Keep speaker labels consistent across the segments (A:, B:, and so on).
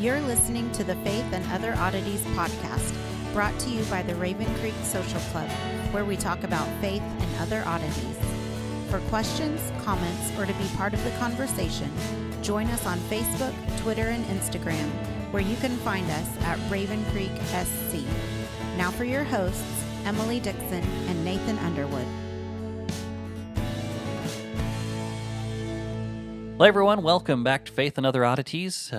A: You're listening to the Faith and Other Oddities podcast, brought to you by the Raven Creek Social Club, where we talk about faith and other oddities. For questions, comments, or to be part of the conversation, join us on Facebook, Twitter, and Instagram, where you can find us at Raven Creek SC. Now for your hosts, Emily Dixon and Nathan Underwood.
B: Hello, everyone. Welcome back to Faith and Other Oddities.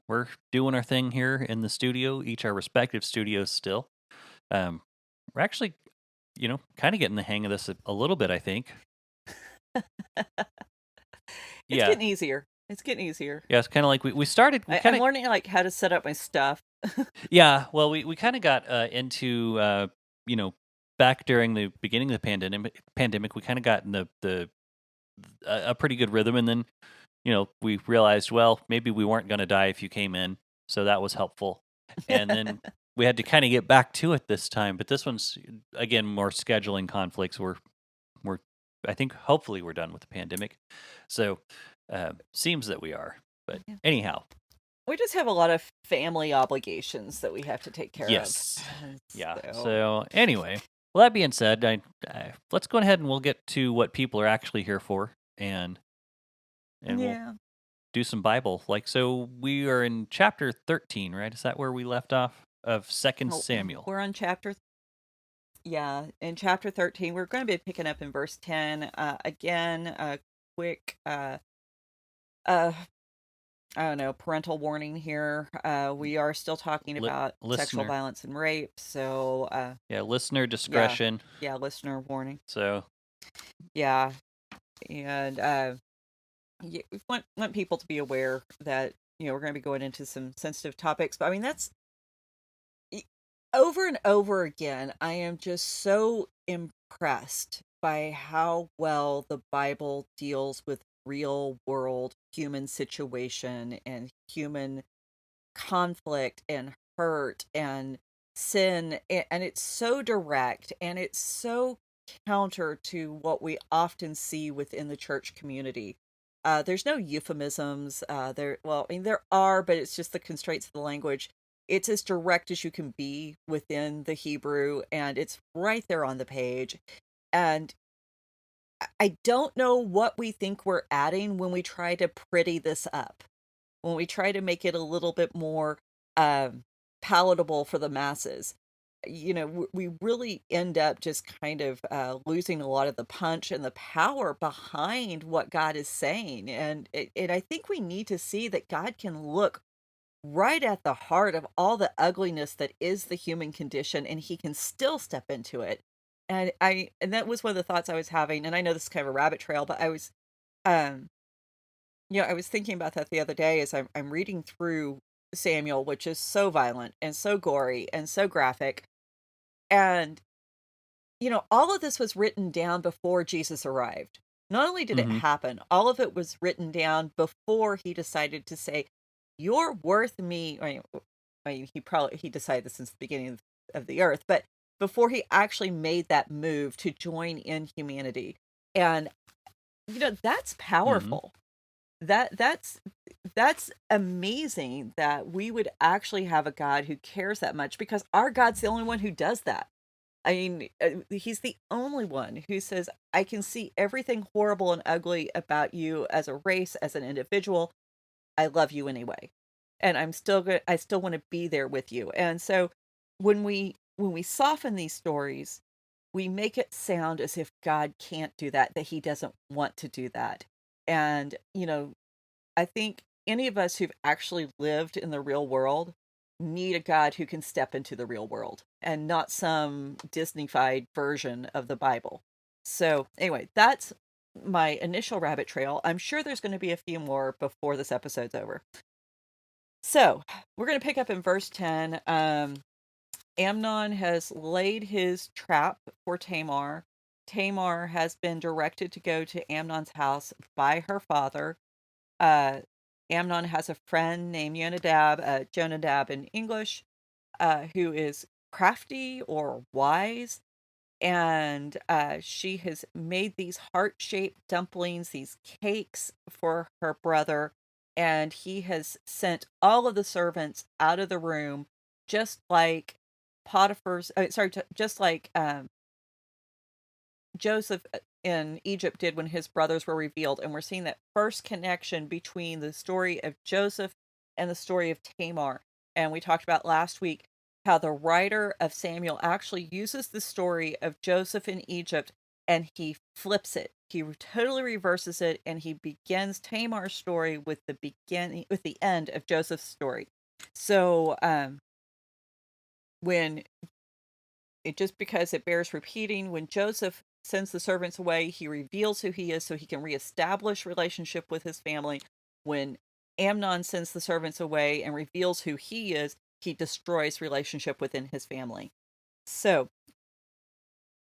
B: We're doing our thing here in the studio, each our respective studios still. We're actually, kind of getting the hang of this a little bit, I think.
C: It's getting easier. It's getting easier.
B: Yeah, it's kind of like we started.
C: I'm learning how to set up my stuff.
B: Yeah, well, we kind of got into, back during the beginning of the pandemic, we kind of got in a pretty good rhythm, and then we realized, well, maybe we weren't going to die if you came in, so that was helpful. And then we had to kind of get back to it this time, but this one's, again, more scheduling conflicts. We're I think, hopefully we're done with the pandemic, so seems that we are. But anyhow.
C: We just have a lot of family obligations that we have to take care of.
B: Yes. Yeah. So anyway, well, that being said, let's go ahead and we'll get to what people are actually here for, and we'll do some Bible. So we are in chapter 13, right? Is that where we left off of 2 Samuel?
C: We're on chapter. In chapter 13, we're going to be picking up in verse 10. Again, a quick, parental warning here. We are still talking about sexual violence and rape. So,
B: listener discretion.
C: Yeah, listener warning.
B: So,
C: yeah, and we want people to be aware that we're going to be going into some sensitive topics. But I mean, that's over and over again. I am just so impressed by how well the Bible deals with real world human situation and human conflict and hurt and sin, and it's so direct and it's so counter to what we often see within the church community. There's no euphemisms. There are, but it's just the constraints of the language. It's as direct as you can be within the Hebrew, and it's right there on the page. And I don't know what we think we're adding when we try to pretty this up, when we try to make it a little bit more palatable for the masses. We really end up just kind of losing a lot of the punch and the power behind what God is saying. And I think we need to see that God can look right at the heart of all the ugliness that is the human condition, and he can still step into it. And that was one of the thoughts I was having. And I know this is kind of a rabbit trail, but I was, I was thinking about that the other day as I'm reading through Samuel, which is so violent and so gory and so graphic. And, all of this was written down before Jesus arrived. Not only did it happen, all of it was written down before he decided to say, "You're worth me." He decided this since the beginning of the earth, but before he actually made that move to join in humanity. And, that's powerful. That's amazing that we would actually have a God who cares that much, because our God's the only one who does that. I mean, he's the only one who says, I can see everything horrible and ugly about you as a race, as an individual. I love you anyway. And I still want to be there with you. And so when we soften these stories, we make it sound as if God can't do that he doesn't want to do that. And, I think any of us who've actually lived in the real world need a God who can step into the real world and not some Disney-fied version of the Bible. So anyway, that's my initial rabbit trail. I'm sure there's going to be a few more before this episode's over. So we're going to pick up in verse 10. Amnon has laid his trap for Tamar. Tamar has been directed to go to Amnon's house by her father. Amnon has a friend named Jonadab in English, who is crafty or wise. And she has made these heart-shaped dumplings, these cakes for her brother. and he has sent all of the servants out of the room, just like just like Joseph in Egypt did when his brothers were revealed. And we're seeing that first connection between the story of Joseph and the story of Tamar. And we talked about last week how the writer of Samuel actually uses the story of Joseph in Egypt and he flips it. He totally reverses it, and he begins Tamar's story with the end of Joseph's story. So when just because it bears repeating, when Joseph sends the servants away, he reveals who he is so he can reestablish relationship with his family. When Amnon sends the servants away and reveals who he is, he destroys relationship within his family. So,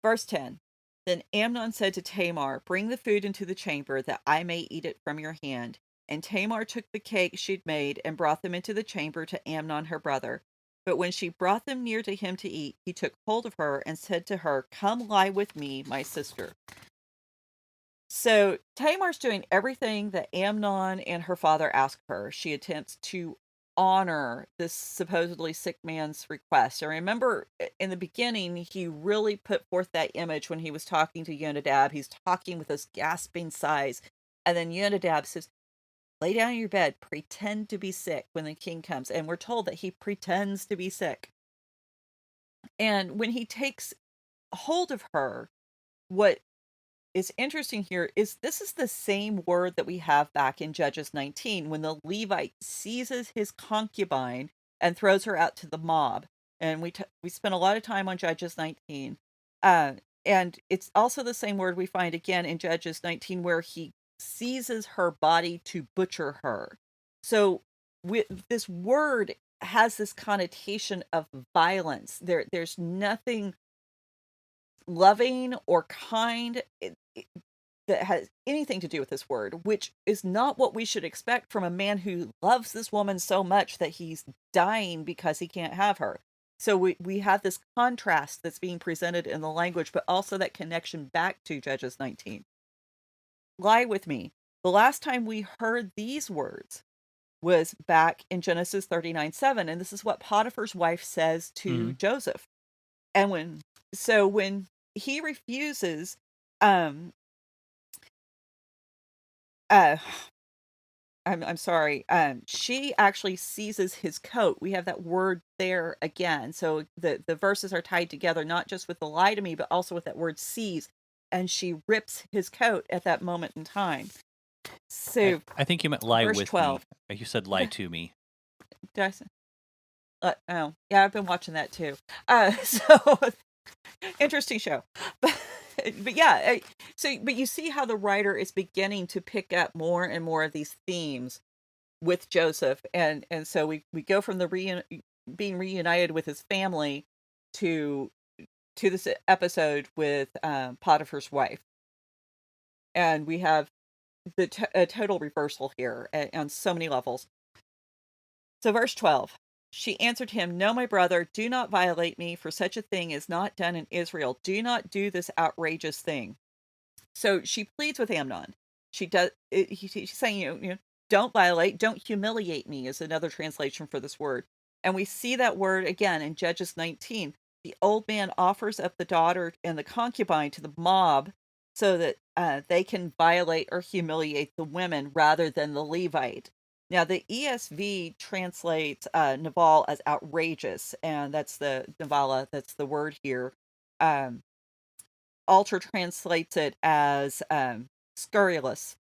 C: verse 10. Then Amnon said to Tamar, "Bring the food into the chamber, that I may eat it from your hand." And Tamar took the cakes she'd made and brought them into the chamber to Amnon her brother. But when she brought them near to him to eat, he took hold of her and said to her, "Come lie with me, my sister." So Tamar's doing everything that Amnon and her father ask her. She attempts to honor this supposedly sick man's request. And remember, in the beginning, he really put forth that image when he was talking to Yonadab. He's talking with this gasping sighs. And then Yonadab says, "Lay down in your bed, pretend to be sick when the king comes." And we're told that he pretends to be sick. And when he takes hold of her, what is interesting here is this is the same word that we have back in Judges 19 when the Levite seizes his concubine and throws her out to the mob. And we spent a lot of time on Judges 19. And it's also the same word we find again in Judges 19 where he seizes her body to butcher her. So this word has this connotation of violence. There's nothing loving or kind that has anything to do with this word, which is not what we should expect from a man who loves this woman so much that he's dying because he can't have her. So we have this contrast that's being presented in the language, but also that connection back to Judges 19. Lie with me. The last time we heard these words was back in Genesis 39:7, and this is what Potiphar's wife says to Joseph. And when he refuses, um I'm sorry, she actually seizes his coat. We have that word there again. So the verses are tied together, not just with the lie to me, but also with that word seize. And she rips his coat at that moment in time. So
B: I think you meant lie
C: verse
B: with
C: 12.
B: me. You said lie to me.
C: Did I say? Oh, yeah, I've been watching that too. So interesting show. But yeah, but you see how the writer is beginning to pick up more and more of these themes with Joseph, and so we go from the being reunited with his family to this episode with Potiphar's wife, and we have a total reversal here on so many levels. So verse 12. She answered him, "No, my brother, do not violate me, for such a thing is not done in Israel. Do not do this outrageous thing." So she pleads with Amnon. She's saying, don't violate, don't humiliate me is another translation for this word. And we see that word again in Judges 19. The old man offers up the daughter and the concubine to the mob so that they can violate or humiliate the women rather than the Levite. Now, the ESV translates Naval as outrageous, and that's the Navala, that's the word here. Alter translates it as scurrilous.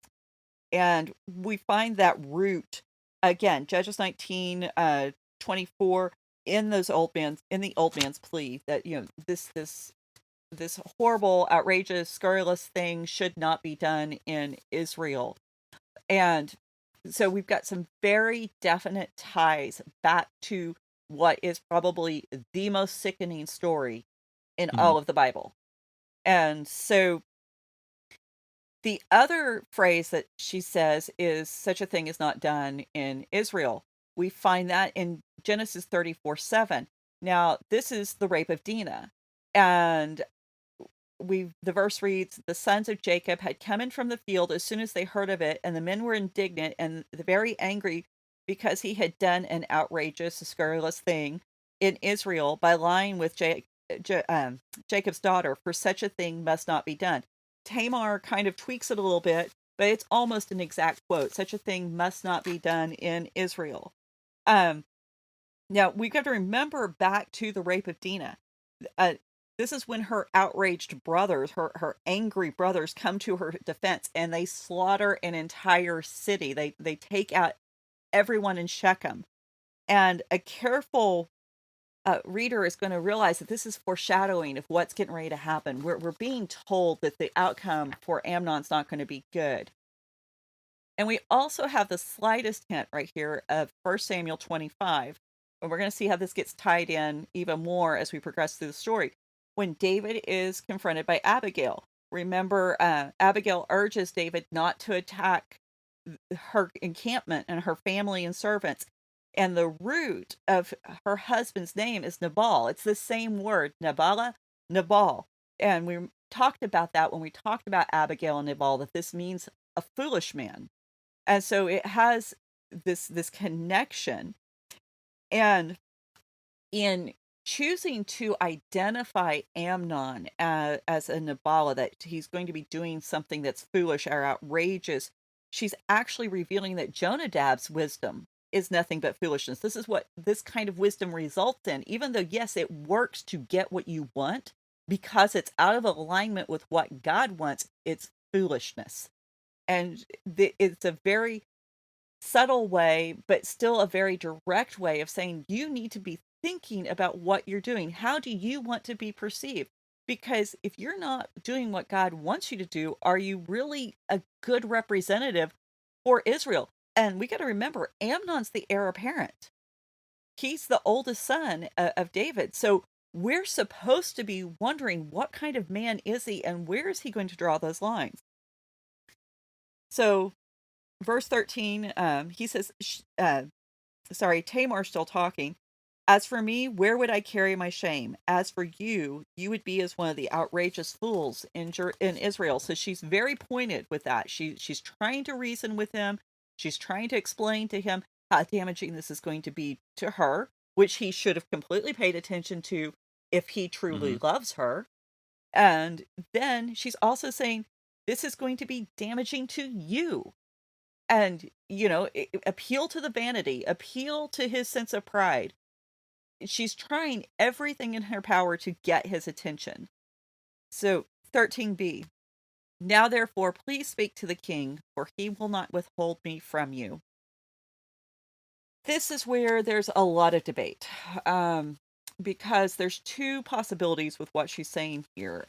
C: And we find that root, again, Judges 19, 24, in the old man's plea that, this horrible, outrageous, scurrilous thing should not be done in Israel. And so we've got some very definite ties back to what is probably the most sickening story in all of the Bible. And so the other phrase that she says is such a thing is not done in Israel. We find that in Genesis 34:7. Now, this is the rape of Dinah. And the verse reads, the sons of Jacob had come in from the field as soon as they heard of it, and the men were indignant and very angry because he had done an outrageous, scurrilous thing in Israel by lying with Jacob's daughter, for such a thing must not be done. Tamar kind of tweaks it a little bit, but it's almost an exact quote. Such a thing must not be done in Israel. Now, we've got to remember back to the rape of Dinah. This is when her outraged brothers, her angry brothers, come to her defense, and they slaughter an entire city. They take out everyone in Shechem. And a careful reader is going to realize that this is foreshadowing of what's getting ready to happen. We're being told that the outcome for Amnon's not going to be good. And we also have the slightest hint right here of 1 Samuel 25. And we're going to see how this gets tied in even more as we progress through the story. When David is confronted by Abigail, remember, Abigail urges David not to attack her encampment and her family and servants. And the root of her husband's name is Nabal. It's the same word, Nabala, Nabal. And we talked about that when we talked about Abigail and Nabal, that this means a foolish man. And so it has this connection. And in choosing to identify Amnon as a Nabala, that he's going to be doing something that's foolish or outrageous, she's actually revealing that Jonadab's wisdom is nothing but foolishness. This is what this kind of wisdom results in, even though, yes, it works to get what you want, because it's out of alignment with what God wants, it's foolishness. And it's a very subtle way, but still a very direct way of saying you need to be thinking about what you're doing. How do you want to be perceived? Because if you're not doing what God wants you to do, are you really a good representative for Israel? And we got to remember, Amnon's the heir apparent. He's the oldest son of David. So we're supposed to be wondering, what kind of man is he, and where is he going to draw those lines? So verse 13, he says, Tamar's still talking. As for me, where would I carry my shame? As for you, you would be as one of the outrageous fools in Israel. So she's very pointed with that. She's trying to reason with him. She's trying to explain to him how damaging this is going to be to her, which he should have completely paid attention to if he truly loves her. And then she's also saying, this is going to be damaging to you. And, appeal to the vanity, appeal to his sense of pride. She's trying everything in her power to get his attention. So 13b, now therefore please speak to the king, for he will not withhold me from you. This is where there's a lot of debate, because there's two possibilities with what she's saying here.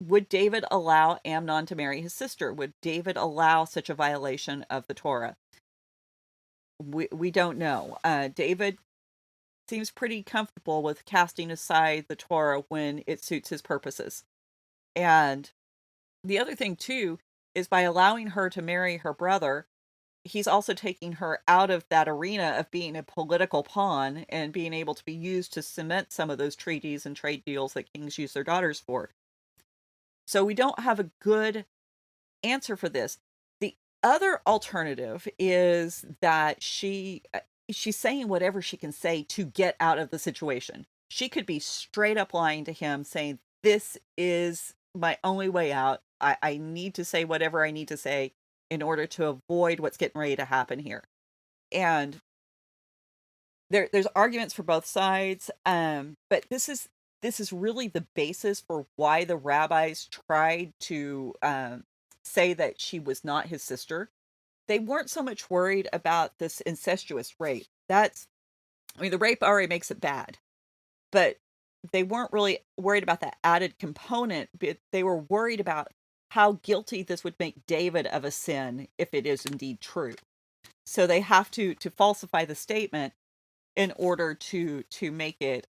C: Would David allow Amnon to marry his sister? Would David allow such a violation of the Torah? We don't know. David seems pretty comfortable with casting aside the Torah when it suits his purposes. And the other thing, too, is by allowing her to marry her brother, he's also taking her out of that arena of being a political pawn and being able to be used to cement some of those treaties and trade deals that kings use their daughters for. So we don't have a good answer for this. The other alternative is that she's saying whatever she can say to get out of the situation. She could be straight up lying to him, saying, this is my only way out. I need to say whatever I need to say in order to avoid what's getting ready to happen here. And there's arguments for both sides. But this is really the basis for why the rabbis tried to say that she was not his sister. They weren't so much worried about this incestuous rape. The rape already makes it bad. But they weren't really worried about that added component. But they were worried about how guilty this would make David of a sin if it is indeed true. So they have to falsify the statement in order to make it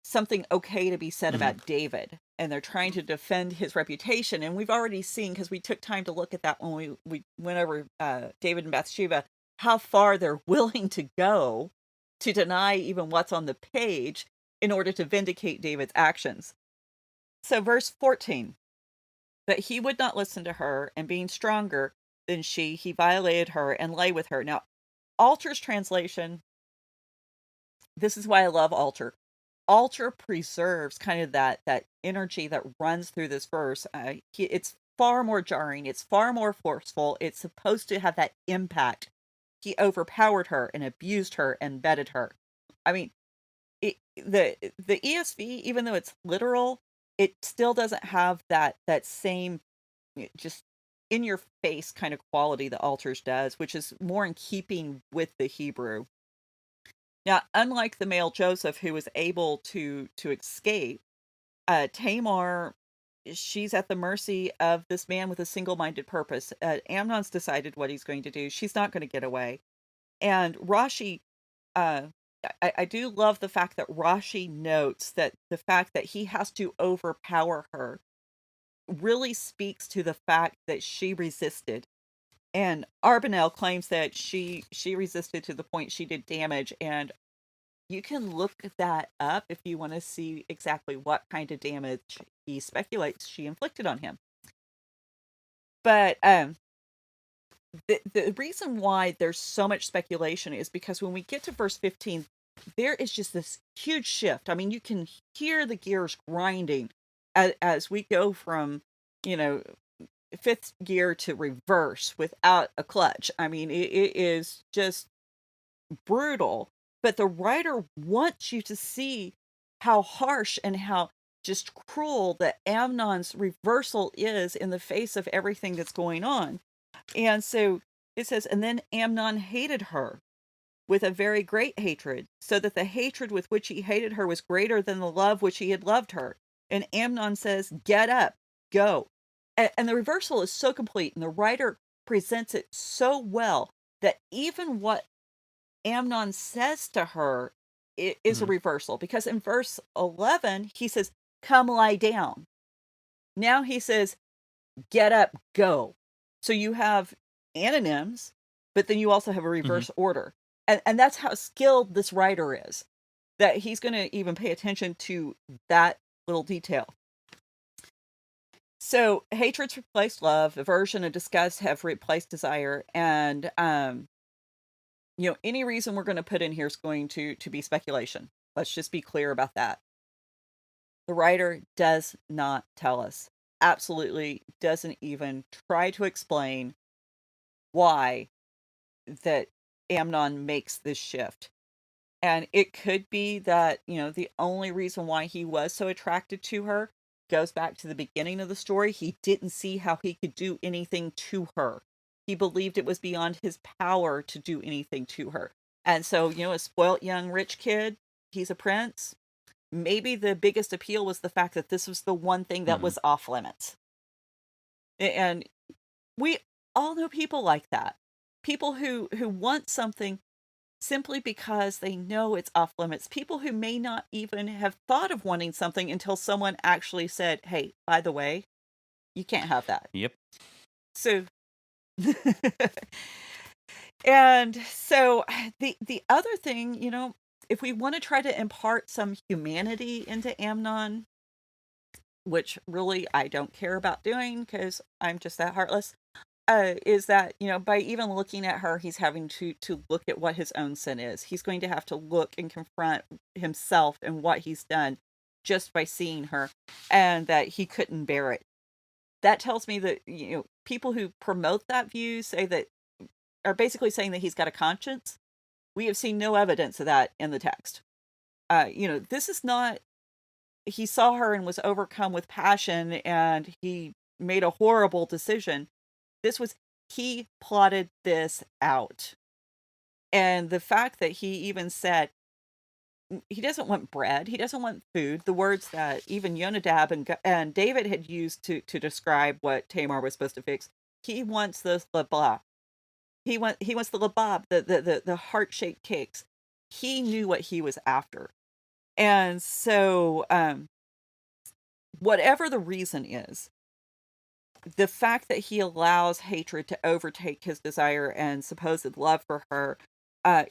C: something okay to be said about David. And they're trying to defend his reputation. And we've already seen, because we took time to look at that when we went over David and Bathsheba, how far they're willing to go to deny even what's on the page in order to vindicate David's actions. So verse 14, but he would not listen to her, and being stronger than she, he violated her and lay with her. Now, Alter's translation, this is why I love Alter. Alter preserves kind of that energy that runs through this verse. It's far more jarring. It's far more forceful. It's supposed to have that impact. He overpowered her and abused her and betted her. I mean, the ESV, even though it's literal, it still doesn't have that same just in your face kind of quality that Alters does, which is more in keeping with the Hebrew. Now, unlike the male Joseph, who was able to escape, Tamar, she's at the mercy of this man with a single-minded purpose. Amnon's decided what he's going to do. She's not going to get away. And Rashi, I do love the fact that Rashi notes that the fact that he has to overpower her really speaks to the fact that she resisted. And Arbonell claims that she resisted to the point she did damage, and you can look that up if you want to see exactly what kind of damage he speculates she inflicted on him. But the reason why there's so much speculation is because when we get to verse 15, there is just this huge shift. I mean, you can hear the gears grinding as we go from, fifth gear to reverse without a clutch. I mean, it is just brutal. But the writer wants you to see how harsh and how just cruel that Amnon's reversal is in the face of everything that's going on. And so it says, and then Amnon hated her with a very great hatred, so that the hatred with which he hated her was greater than the love which he had loved her. And Amnon says, get up, go. And the reversal is so complete, and the writer presents it so well that even what Amnon says to her is a reversal, because in verse 11, he says, come lie down. Now he says, get up, go. So you have antonyms, but then you also have a reverse order. And that's how skilled this writer is, that he's going to even pay attention to that little detail. So hatred's replaced love, aversion and disgust have replaced desire. And, any reason we're going to put in here is going to be speculation. Let's just be clear about that. The writer does not tell us, absolutely doesn't even try to explain why that Amnon makes this shift. And it could be that, the only reason why he was so attracted to her goes back to the beginning of the story. He didn't see how he could do anything to her. He believed it was beyond his power to do anything to her. And so, a spoilt young rich kid, he's a prince. Maybe the biggest appeal was the fact that this was the one thing that was off limits. And we all know people like that. People who want something simply because they know it's off limits. People who may not even have thought of wanting something until someone actually said, hey, by the way, you can't have that.
B: Yep.
C: So, and so the other thing, if we want to try to impart some humanity into Amnon, which really I don't care about doing because I'm just that heartless, is that, by even looking at her, he's having to look at what his own sin is. He's going to have to look and confront himself and what he's done just by seeing her, and that he couldn't bear it. That tells me that, people who promote that view are basically saying that he's got a conscience. We have seen no evidence of that in the text. This is not, he saw her and was overcome with passion and he made a horrible decision. This was, he plotted this out. And the fact that he even said, he doesn't want bread, he doesn't want food, the words that even Jonadab and David had used to describe what Tamar was supposed to fix, he wants the labah. He wants the labab, the heart-shaped cakes. He knew what he was after. And so, whatever the reason is, the fact that he allows hatred to overtake his desire and supposed love for her,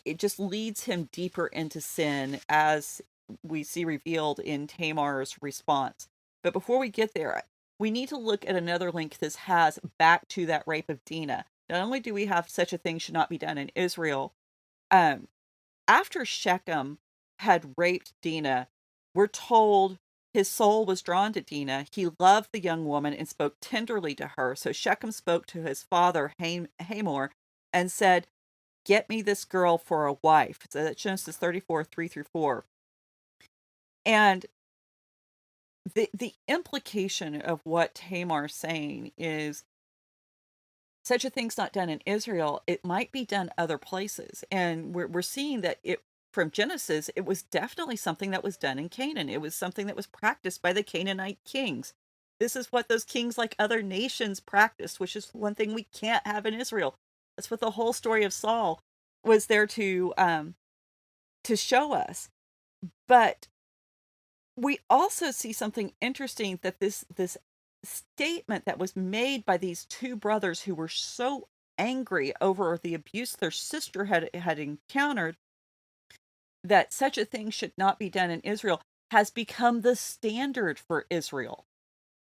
C: it just leads him deeper into sin as we see revealed in Tamar's response. But before we get there, we need to look at another link this has back to that rape of Dinah. Not only do we have such a thing should not be done in Israel, um, after Shechem had raped Dinah, we're told his soul was drawn to Dinah. He loved the young woman and spoke tenderly to her. So Shechem spoke to his father, Hamor, and said, "Get me this girl for a wife." So that's Genesis 34, 3 through 4. And the implication of what Tamar's saying is such a thing's not done in Israel. It might be done other places. And we're seeing that it from Genesis, it was definitely something that was done in Canaan. It was something that was practiced by the Canaanite kings. This is what those kings like other nations practiced, which is one thing we can't have in Israel. That's what the whole story of Saul was there to show us. But we also see something interesting, that this statement that was made by these two brothers who were so angry over the abuse their sister had encountered, that such a thing should not be done in Israel, has become the standard for Israel.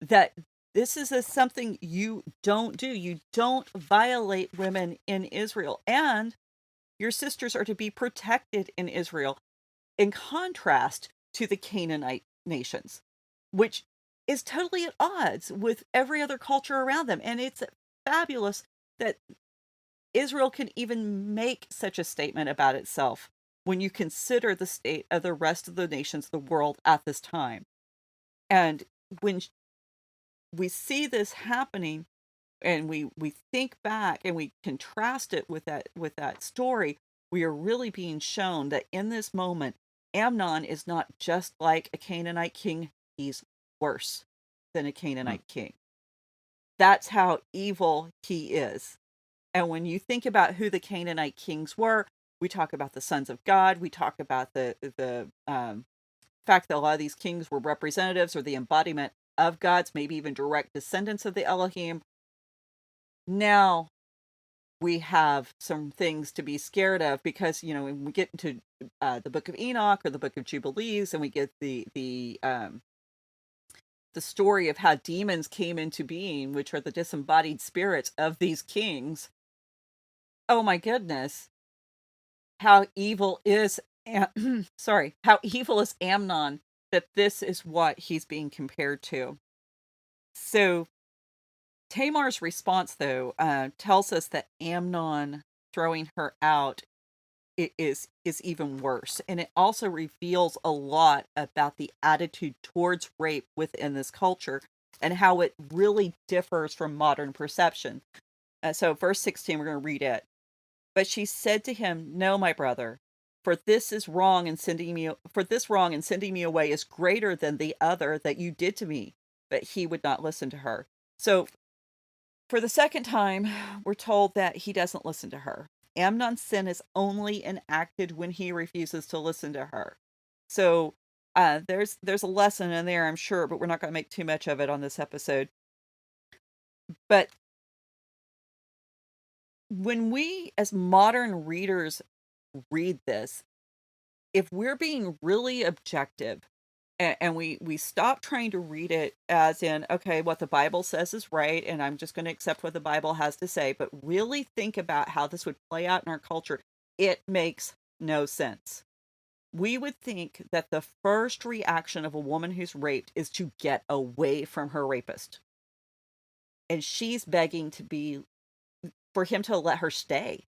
C: That this is something you don't do. You don't violate women in Israel. And your sisters are to be protected in Israel, in contrast to the Canaanite nations, which is totally at odds with every other culture around them. And it's fabulous that Israel can even make such a statement about itself when you consider the state of the rest of the nations of the world at this time. And when we see this happening, and we think back and we contrast it with that story, we are really being shown that in this moment, Amnon is not just like a Canaanite king, he's worse than a Canaanite king. That's how evil he is. And when you think about who the Canaanite kings were, we talk about the sons of God. We talk about the fact that a lot of these kings were representatives or the embodiment of gods, maybe even direct descendants of the Elohim. Now we have some things to be scared of, because, when we get into the book of Enoch or the book of Jubilees, and we get the story of how demons came into being, which are the disembodied spirits of these kings. Oh my goodness. How evil is, how evil is Amnon, that this is what he's being compared to. So Tamar's response, though, tells us that Amnon throwing her out is even worse. And it also reveals a lot about the attitude towards rape within this culture and how it really differs from modern perception. So verse 16, we're going to read it. But she said to him, "No, my brother, for this wrong, and sending me away is greater than the other that you did to me." But he would not listen to her. So for the second time, we're told that he doesn't listen to her. Amnon's sin is only enacted when he refuses to listen to her. So there's a lesson in there, I'm sure, but we're not going to make too much of it on this episode. But when we, as modern readers, read this, if we're being really objective, and we stop trying to read it as in, okay, what the Bible says is right, and I'm just going to accept what the Bible has to say, but really think about how this would play out in our culture, it makes no sense. We would think that the first reaction of a woman who's raped is to get away from her rapist. And she's begging for him to let her stay.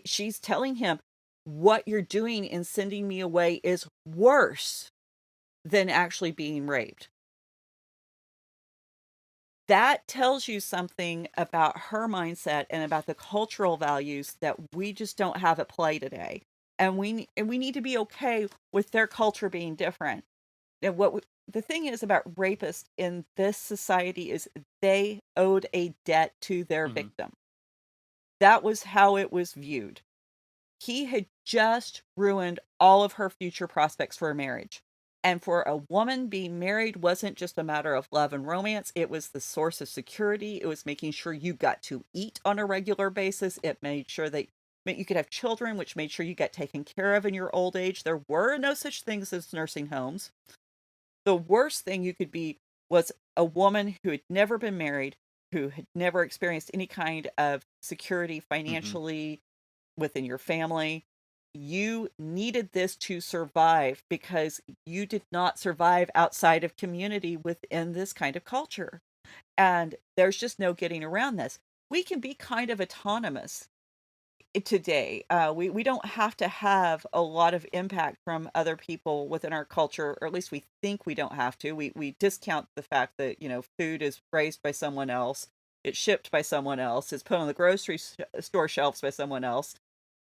C: She's telling him, what you're doing in sending me away is worse than actually being raped. That tells you something about her mindset and about the cultural values that we just don't have at play today. And we need to be okay with their culture being different. And the thing is about rapists in this society is they owed a debt to their victim. That was how it was viewed. He had just ruined all of her future prospects for a marriage. And for a woman, being married wasn't just a matter of love and romance. It was the source of security. It was making sure you got to eat on a regular basis. It made sure that You could have children, which made sure you got taken care of in your old age. There were no such things as nursing homes. The worst thing you could be was a woman who had never been married, who had never experienced any kind of security
B: Mm-hmm.
C: financially within your family. You needed this to survive because you did not survive outside of community within this kind of culture. And there's just no getting around this. We can be kind of autonomous today. We don't have to have a lot of impact from other people within our culture, or at least we think we don't have to. We discount the fact that, food is raised by someone else, it's shipped by someone else, it's put on the grocery store shelves by someone else.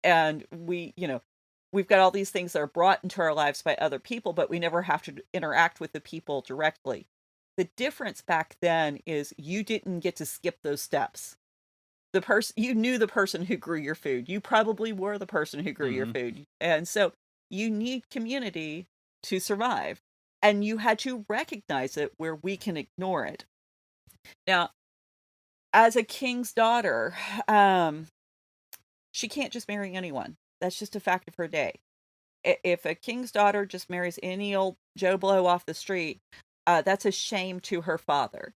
C: And we've got all these things that are brought into our lives by other people, but we never have to interact with the people directly. The difference back then is you didn't get to skip those steps. You knew the person who grew your food. You probably were the person who grew your
B: Mm-hmm.
C: food. And so you need community to survive. And you had to recognize it where we can ignore it. Now, as a king's daughter, she can't just marry anyone. That's just a fact of her day. If a king's daughter just marries any old Joe Blow off the street, that's a shame to her father.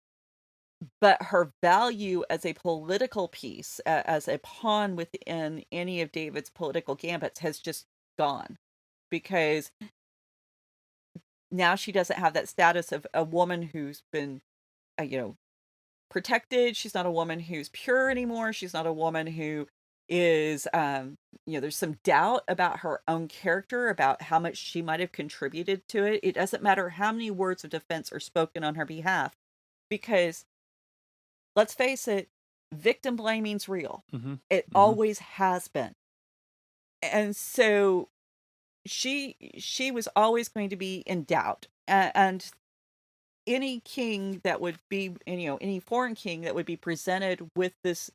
C: But her value as a political piece, as a pawn within any of David's political gambits, has just gone, because now she doesn't have that status of a woman who's been, protected. She's not a woman who's pure anymore. She's not a woman who is, there's some doubt about her own character, about how much she might have contributed to it. It doesn't matter how many words of defense are spoken on her behalf, because let's face it, victim blaming's real.
B: Mm-hmm.
C: It
B: Mm-hmm.
C: always has been. And so she was always going to be in doubt. And any king that would be, any foreign king that would be presented with this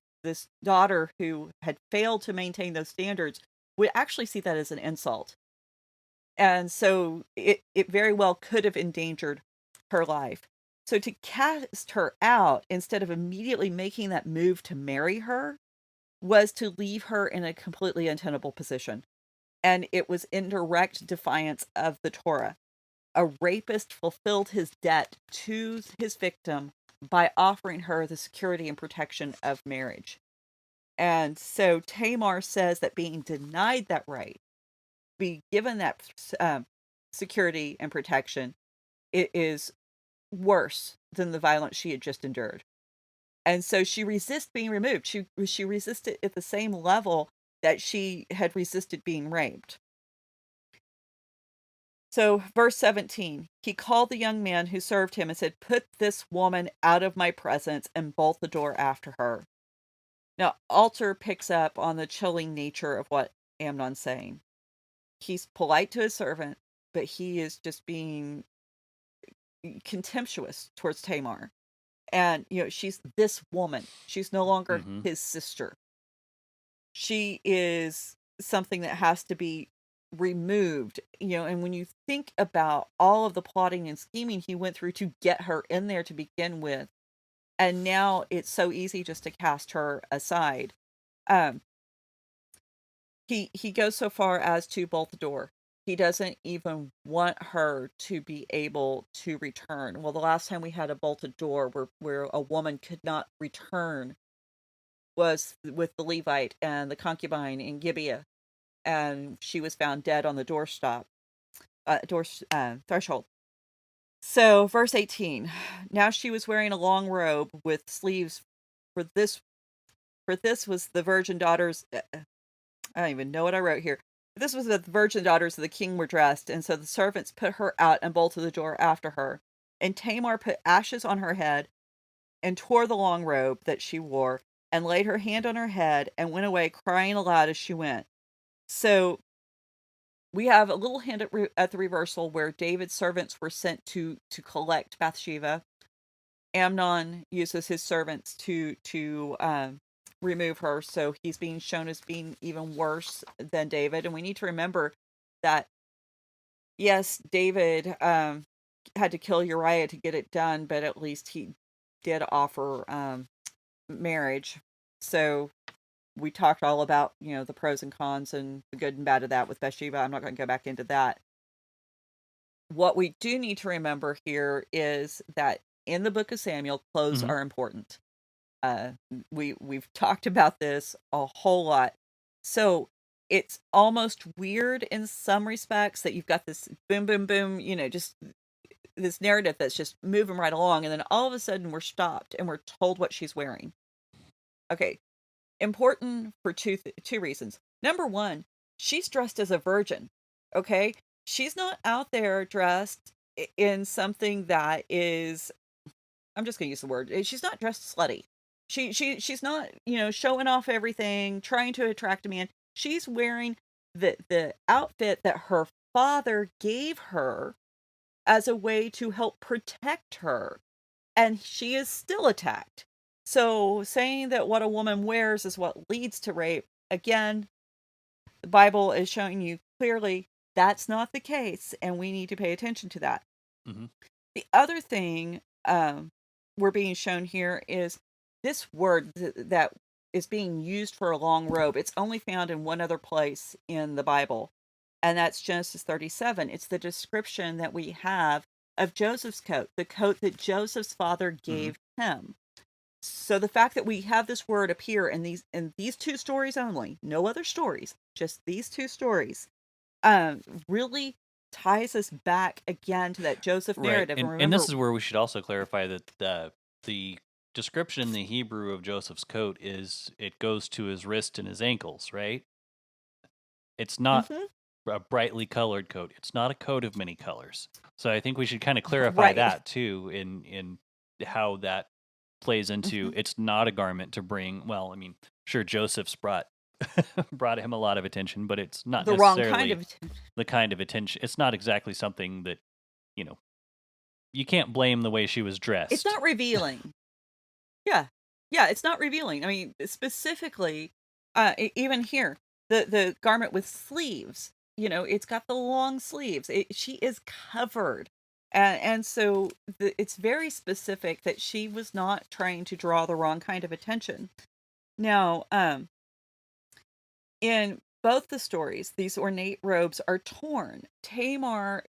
C: daughter who had failed to maintain those standards would actually see that as an insult. And so it very well could have endangered her life. So to cast her out instead of immediately making that move to marry her was to leave her in a completely untenable position. And it was in direct defiance of the Torah. A rapist fulfilled his debt to his victim by offering her the security and protection of marriage. And so Tamar says that being denied that right, be given that security and protection, it is worse than the violence she had just endured. And so she resists being removed. She resisted at the same level that she had resisted being raped. So verse 17, he called the young man who served him and said, "Put this woman out of my presence and bolt the door after her." Now, Alter picks up on the chilling nature of what Amnon's saying. He's polite to his servant, but he is just being contemptuous towards Tamar. And, she's this woman. She's no longer
B: Mm-hmm.
C: his sister. She is something that has to be removed, and when you think about all of the plotting and scheming he went through to get her in there to begin with, and now it's so easy just to cast her aside. Um, he goes so far as to bolt the door. He doesn't even want her to be able to return. Well, the last time we had a bolted door where a woman could not return was with the Levite and the concubine in Gibeah, and she was found dead on the threshold. So, verse 18. Now she was wearing a long robe with sleeves. For this was the virgin daughters. I don't even know what I wrote here. This was the virgin daughters of the king were dressed, and so the servants put her out and bolted the door after her. And Tamar put ashes on her head and tore the long robe that she wore and laid her hand on her head and went away crying aloud as she went. So we have a little hint at the reversal where David's servants were sent to collect Bathsheba. Amnon uses his servants to remove her, so he's being shown as being even worse than David. And we need to remember that, yes, David had to kill Uriah to get it done, but at least he did offer marriage. So we talked all about, the pros and cons and the good and bad of that with Bathsheba. I'm not going to go back into that. What we do need to remember here is that in the book of Samuel, clothes
B: Mhm.
C: are important. We've talked about this a whole lot. So it's almost weird in some respects that you've got this boom, boom, boom, just this narrative that's just moving right along, and then all of a sudden we're stopped and we're told what she's wearing. Okay, important for two reasons. Number one, she's dressed as a virgin. Okay, she's not out there dressed in something that is, I'm just gonna use the word. She's not dressed slutty. She's not, showing off everything, trying to attract a man. She's wearing the outfit that her father gave her as a way to help protect her, and she is still attacked. So saying that what a woman wears is what leads to rape, again, the Bible is showing you clearly that's not the case, and we need to pay attention to that.
B: Mhm.
C: The other thing we're being shown here is this word that is being used for a long robe. It's only found in one other place in the Bible, and that's Genesis 37. It's the description that we have of Joseph's coat, the coat that Joseph's father
B: Mhm.
C: gave him. So the fact that we have this word appear in these two stories only, no other stories, just these two stories, really ties us back again to that Joseph
B: Right.
C: narrative. And
B: And
C: remember,
B: this is where we should also clarify that the description in the Hebrew of Joseph's coat is it goes to his wrist and his ankles, right? It's not
C: mhm,
B: a brightly colored coat. It's not a coat of many colors. So I think we should kind of clarify
C: right,
B: that too in how that plays into
C: mhm,
B: it's not a garment to bring, well, I mean, sure Joseph's brought brought him a lot of attention, but it's not
C: the wrong kind
B: necessarily
C: of.
B: the kind of attention. It's not exactly something that, you know, you can't blame the way she was
C: It's
B: dressed.
C: not revealing. Yeah, yeah, it's not revealing. I mean, specifically, even here, the garment with sleeves. It's got the long sleeves. She is covered, and so it's very specific that she was not trying to draw the wrong kind of attention. Now, in both the stories, these ornate robes are torn. Tamar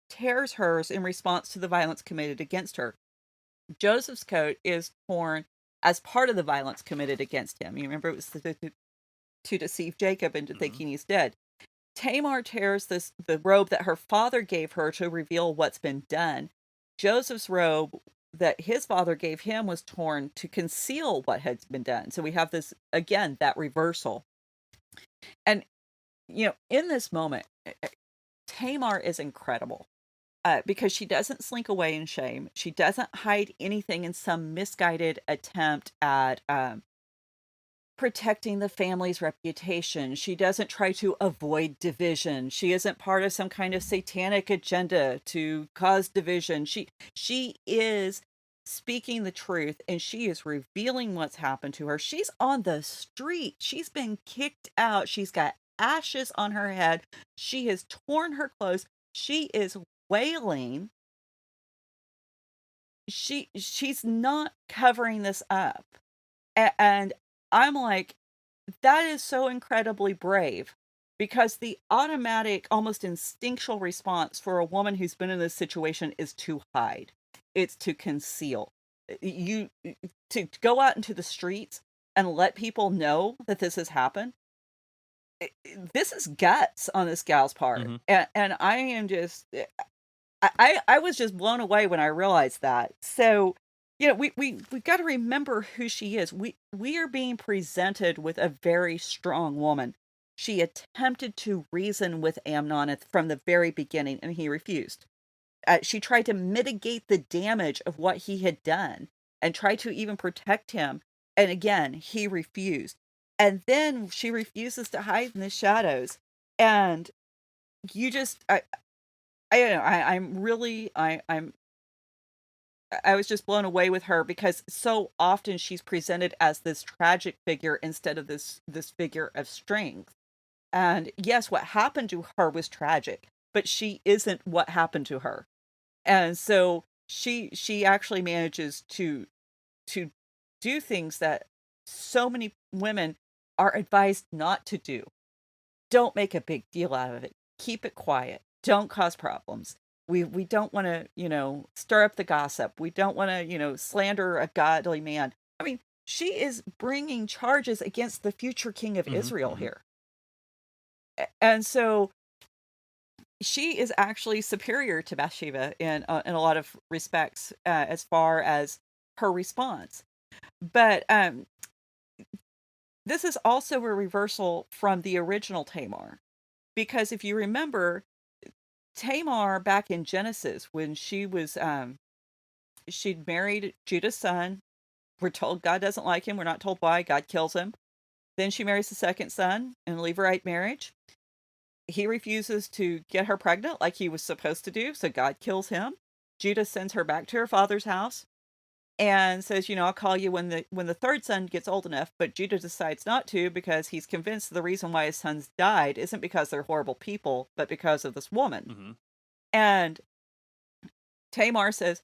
C: tears hers in response to the violence committed against her. Joseph's coat is torn as part of the violence committed against him. You remember it was to deceive Jacob into
B: Mhm.
C: thinking he's dead. Tamar tears the robe that her father gave her to reveal what's been done. Joseph's robe that his father gave him was torn to conceal what had been done. So we have this again, that reversal. And in this moment, Tamar is incredible because she doesn't slink away in shame. She doesn't hide anything in some misguided attempt at protecting the family's reputation. She doesn't try to avoid division. She isn't part of some kind of satanic agenda to cause division. She is speaking the truth, and she is revealing what's happened to her. She's on the street. She's been kicked out. She's got ashes on her head. She has torn her clothes. She is wailing. She's not covering this up. And I'm like, that is so incredibly brave, because the automatic, almost instinctual response for a woman who's been in this situation is to hide. It's to conceal. You to go out into the streets and let people know that this has happened. This is guts on this gal's part,
B: Mhm.
C: and I am just I was just blown away when I realized that. So, we got to remember who she is. We are being presented with a very strong woman. She attempted to reason with Amnon from the very beginning, and he refused. She tried to mitigate the damage of what he had done and tried to even protect him. And again, he refused. And then she refuses to hide in the shadows. And you just, I don't know. I'm really, I was just blown away with her, because so often she's presented as this tragic figure instead of this figure of strength. And yes, what happened to her was tragic, but she isn't what happened to her. And so she actually manages to do things that so many women are advised not to do. Don't make a big deal out of it. Keep it quiet. Don't cause problems. We don't want to, stir up the gossip. We don't want to, slander a godly man. I mean, she is bringing charges against the future king of Israel here. And so she is actually superior to Bathsheba in a lot of respects as far as her response. But this is also a reversal from the original Tamar. Because if you remember, Tamar back in Genesis, when she was, she'd married Judah's son. We're told God doesn't like him. We're not told why. God kills him. Then she marries the second son in a Levirate marriage. He refuses to get her pregnant like he was supposed to do, so God kills him. Judah sends her back to her father's house and says, I'll call you when the third son gets old enough. But Judah decides not to, because he's convinced the reason why his sons died isn't because they're horrible people, but because of this woman. And Tamar says,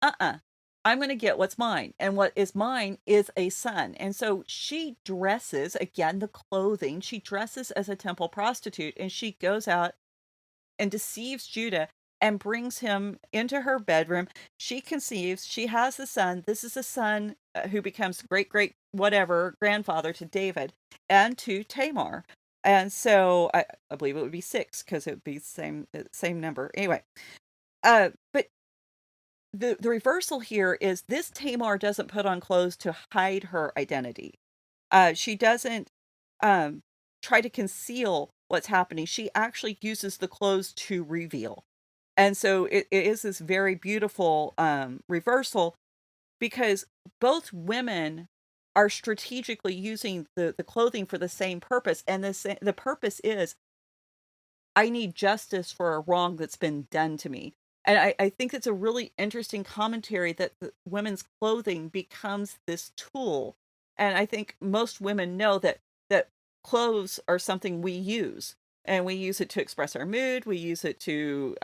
C: I'm going to get what's mine. And what is mine is a son. And so she dresses, again, the clothing, she dresses as a temple prostitute, and she goes out and deceives Judah and brings him into her bedroom. She conceives, she has the son. This is a son who becomes great grandfather to David and to Tamar. And so I believe it would be 6, because it would be the same number. Anyway, but the reversal here is this Tamar doesn't put on clothes to hide her identity. She doesn't try to conceal what's happening. She actually uses the clothes to reveal. And so it is this very beautiful reversal, because both women are strategically using the clothing for the same purpose. And the purpose is, I need justice for a wrong that's been done to me. And I think it's a really interesting commentary that the women's clothing becomes this tool. And I think most women know that clothes are something we use. And we use it to express our mood. We use it to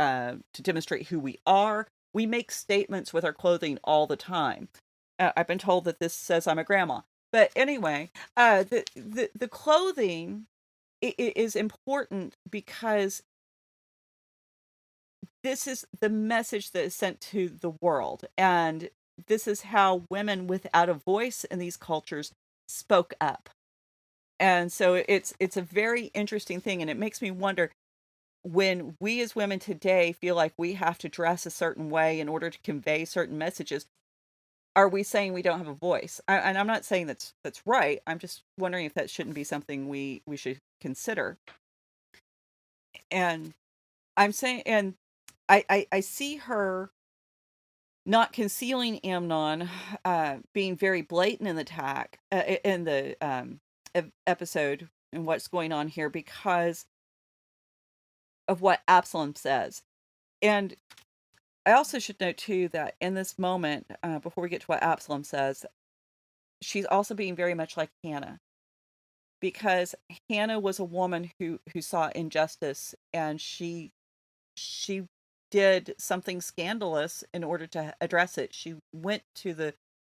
C: demonstrate who we are. We make statements with our clothing all the time. I've been told that this says I'm a grandma. But anyway, the clothing is important, because this is the message that is sent to the world. And this is how women without a voice in these cultures spoke up. And so it's a very interesting thing. And it makes me wonder, when we as women today feel like we have to dress a certain way in order to convey certain messages, are we saying we don't have a voice? And I'm not saying that's right. I'm just wondering if that shouldn't be something we should consider. And I'm saying, and I see her not concealing Amnon, being very blatant in the attack, in the episode, and what's going on here, because of what Absalom says. And I also should note too that in this moment, before we get to what Absalom says, she's also being very much like Hannah, because Hannah was a woman who saw injustice, and she did something scandalous in order to address it. She went to the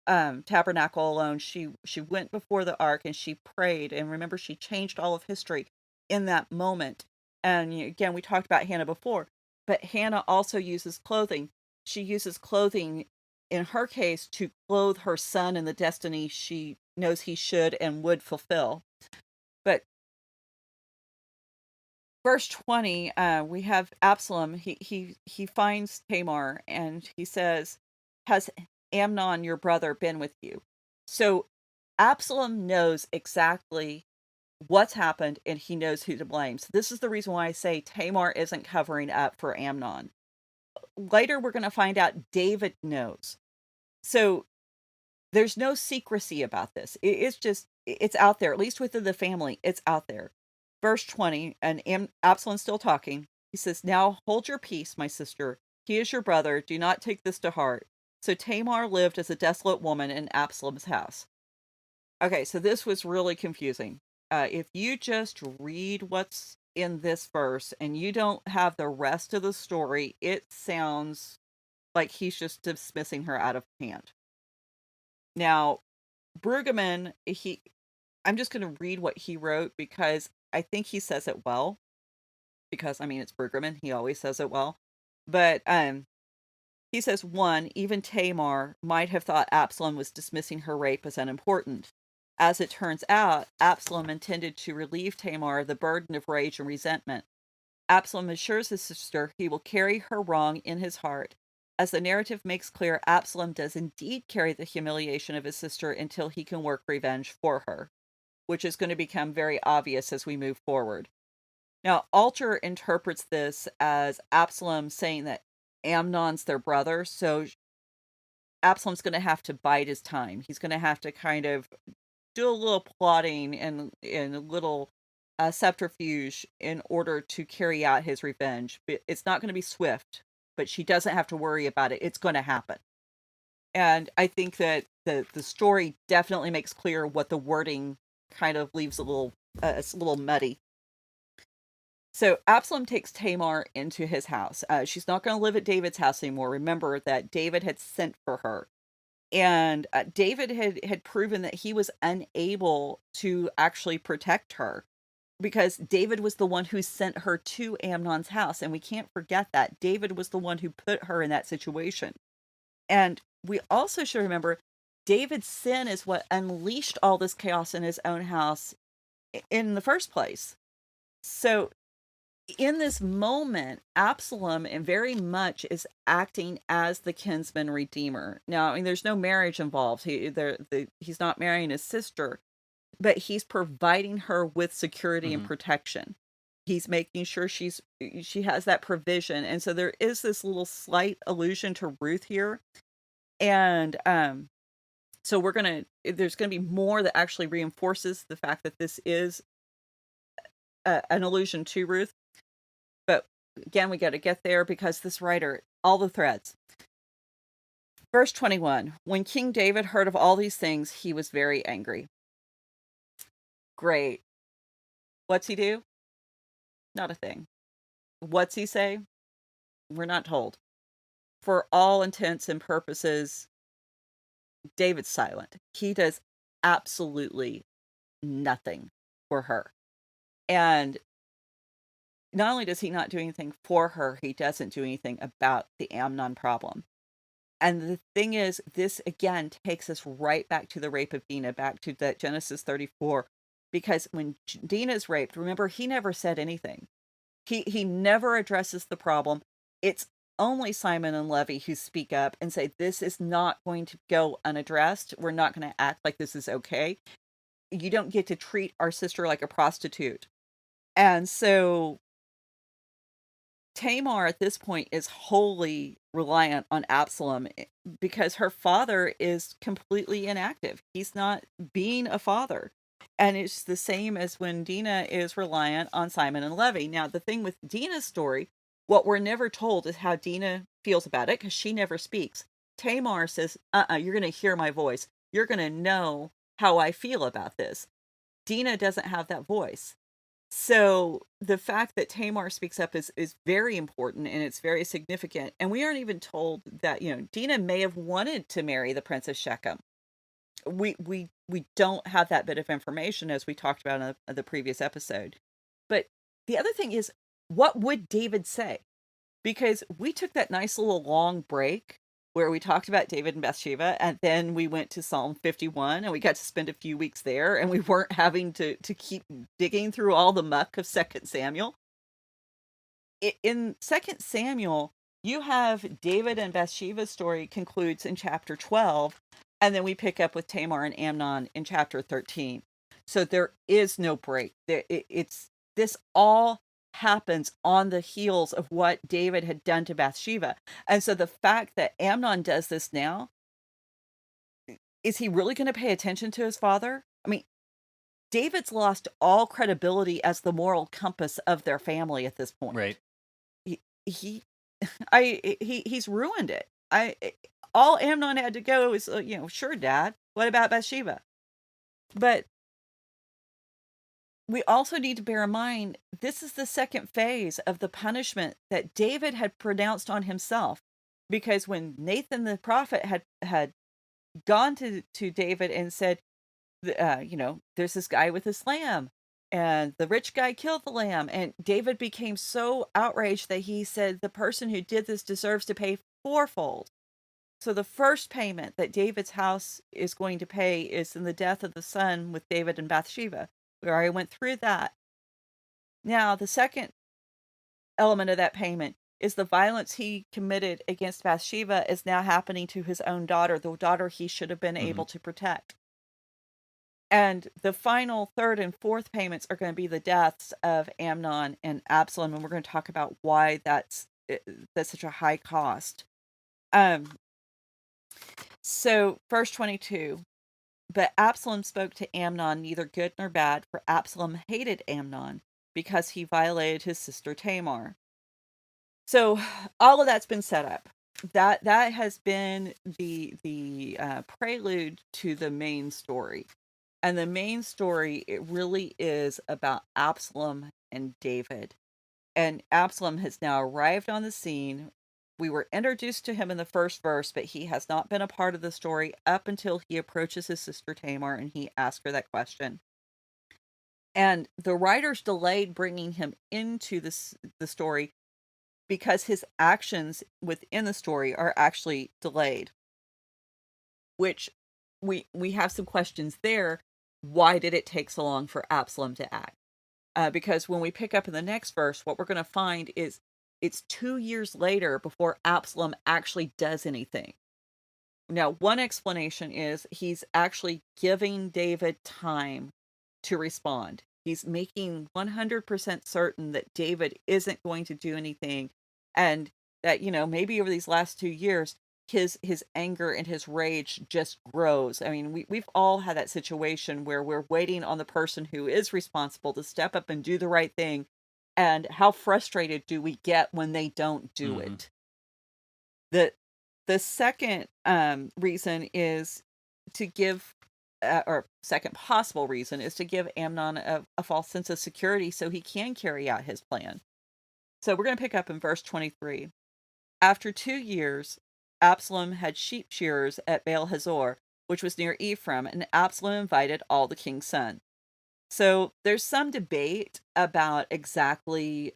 C: tabernacle alone. She went before the ark and she prayed. And remember, she changed all of history in that moment. And again, we talked about Hannah before, but Hannah also uses clothing. She uses clothing, in her case, to clothe her son in the destiny she knows he should and would fulfill. But verse 20, we have Absalom. He finds Tamar and he says, "Has Amnon, your brother, been with you?" So Absalom knows exactly what's happened, and he knows who to blame. So this is the reason why I say Tamar isn't covering up for Amnon. Later, we're going to find out David knows. So there's no secrecy about this. It's out there, at least within the family. It's out there. Verse 20, and Absalom's still talking. He says, "Now hold your peace, my sister. He is your brother. Do not take this to heart." So Tamar lived as a desolate woman in Absalom's house. Okay, so this was really confusing. If you just read what's in this verse and you don't have the rest of the story, it sounds like he's just dismissing her out of hand. Now, Brueggemann, I'm just going to read what he wrote because I think he says it well. Because I mean, it's Brueggemann; he always says it well. But he says, one, even Tamar might have thought Absalom was dismissing her rape as unimportant. As it turns out, Absalom intended to relieve Tamar of the burden of rage and resentment. Absalom assures his sister he will carry her wrong in his heart. As the narrative makes clear, Absalom does indeed carry the humiliation of his sister until he can work revenge for her, which is going to become very obvious as we move forward. Now, Alter interprets this as Absalom saying that Amnon's their brother, so Absalom's going to have to bide his time. He's going to have to kind of do a little plotting and a little subterfuge in order to carry out his revenge. It's not going to be swift, but she doesn't have to worry about it. It's going to happen. And I think that the story definitely makes clear what the wording kind of leaves it's a little muddy. So Absalom takes Tamar into his house. She's not going to live at David's house anymore. Remember that David had sent for her. And David had proven that he was unable to actually protect her because David was the one who sent her to Amnon's house. And we can't forget that. David was the one who put her in that situation. And we also should remember David's sin is what unleashed all this chaos in his own house in the first place. So in this moment, Absalom and very much is acting as the kinsman redeemer. Now, I mean, there's no marriage involved. He's not marrying his sister, but he's providing her with security and protection. He's making sure she has that provision. And so there is this little slight allusion to Ruth here. And so there's going to be more that actually reinforces the fact that this is an allusion to Ruth. But again, we got to get there because this writer, all the threads. Verse 21, when King David heard of all these things, he was very angry. Great. What's he do? Not a thing. What's he say? We're not told. For all intents and purposes, David's silent. He does absolutely nothing for her. And not only does he not do anything for her, he doesn't do anything about the Amnon problem. And the thing is, this again takes us right back to the rape of Dinah, back to that Genesis 34. Because when Dinah is raped, remember, he never said anything. He never addresses the problem. It's only Simon and Levi who speak up and say, this is not going to go unaddressed. We're not going to act like this is okay. You don't get to treat our sister like a prostitute. And so Tamar at this point is wholly reliant on Absalom because her father is completely inactive. He's not being a father. And it's the same as when Dinah is reliant on Simon and Levi. Now, the thing with Dinah's story, what we're never told is how Dinah feels about it because she never speaks. Tamar says, you're going to hear my voice. You're going to know how I feel about this. Dinah doesn't have that voice. So the fact that Tamar speaks up is very important and it's very significant. And we aren't even told that, Dinah may have wanted to marry the Prince of Shechem. We don't have that bit of information as we talked about in the previous episode. But the other thing is, what would David say? Because we took that nice little long break where we talked about David and Bathsheba, and then we went to Psalm 51, and we got to spend a few weeks there, and we weren't having to keep digging through all the muck of 2 Samuel. In 2 Samuel, you have David and Bathsheba's story concludes in chapter 12, and then we pick up with Tamar and Amnon in chapter 13. So there is no break. This all happens on the heels of what David had done to Bathsheba. And so the fact that Amnon does this now, is he really going to pay attention to his father? I mean, David's lost all credibility as the moral compass of their family at this point.
B: Right.
C: He's ruined it. All Amnon had to go is, sure, Dad, what about Bathsheba? But we also need to bear in mind, this is the second phase of the punishment that David had pronounced on himself. Because when Nathan the prophet had gone to David and said, there's this guy with this lamb, and the rich guy killed the lamb. And David became so outraged that he said, the person who did this deserves to pay fourfold. So the first payment that David's house is going to pay is in the death of the son with David and Bathsheba. We already went through that. Now, the second element of that payment is the violence he committed against Bathsheba is now happening to his own daughter, the daughter he should have been able to protect. And the final third and fourth payments are going to be the deaths of Amnon and Absalom, and we're going to talk about why that's such a high cost. So verse 22, but Absalom spoke to Amnon neither good nor bad, for Absalom hated Amnon because he violated his sister Tamar. So all of that's been set up. That has been the prelude to the main story. And the main story, it really is about Absalom and David. And Absalom has now arrived on the scene. We were introduced to him in the first verse, but he has not been a part of the story up until he approaches his sister Tamar and he asks her that question. And the writers delayed bringing him into the story because his actions within the story are actually delayed, which we have some questions there. Why did it take so long for Absalom to act? Because when we pick up in the next verse, what we're going to find is it's 2 years later before Absalom actually does anything. Now, one explanation is he's actually giving David time to respond. He's making 100% certain that David isn't going to do anything, and that, maybe over these last 2 years, his anger and his rage just grows. I mean, we've all had that situation where we're waiting on the person who is responsible to step up and do the right thing, and how frustrated do we get when they don't do it? The second reason is to give, or second possible reason is to give Amnon a false sense of security so he can carry out his plan. So we're going to pick up in verse 23. After 2 years, Absalom had sheep shearers at Baal Hazor, which was near Ephraim, and Absalom invited all the king's sons. So there's some debate about exactly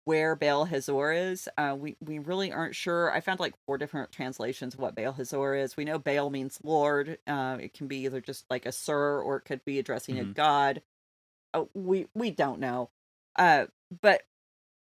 C: where Baal Hazor is. We really aren't sure. I found like 4 different translations of what Baal Hazor is. We know Baal means Lord. It can be either just like a sir, or it could be addressing a god. We don't know. But